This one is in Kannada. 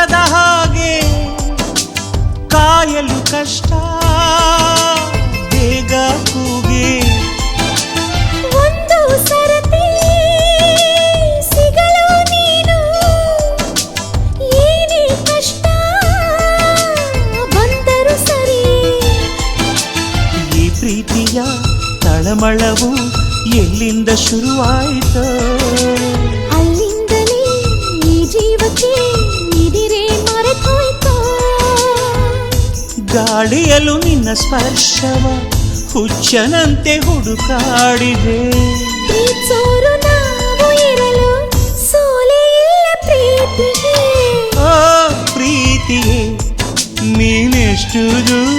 ಮರದ ಹಾಗೆ ಕಾಯಲು ಕಷ್ಟ ಬೇಗ ಕೂಗೆ ಒಂದು ಸರತಿ ಸಿಗಲು ನೀನು ಏನೇ ಕಷ್ಟ ಬಂದರು ಸರಿ. ಈ ಪ್ರೀತಿಯ ತಳಮಳವು ಎಲ್ಲಿಂದ ಶುರುವಾಯಿತು? ಅಲ್ಲಿಂದಲೇ ಈ ಜೀವಕ್ಕೆ ನಿದಿರೆ ಮರೆತೋಯ್ತು. ಗಾಳಿಯಲು ನಿನ್ನ ಸ್ಪರ್ಶವ ಹುಚ್ಚನಂತೆ ಹುಡುಕಾಡಿದೆ. ಪ್ರೀತಿಸೋರು ನಾವು ಇರಲು ಸೋಲೆ ಇಲ್ಲ ಪ್ರೀತಿಗೆ. ಓ ಪ್ರೀತಿಯೇ ನೀನೆಷ್ಟು ದೂರ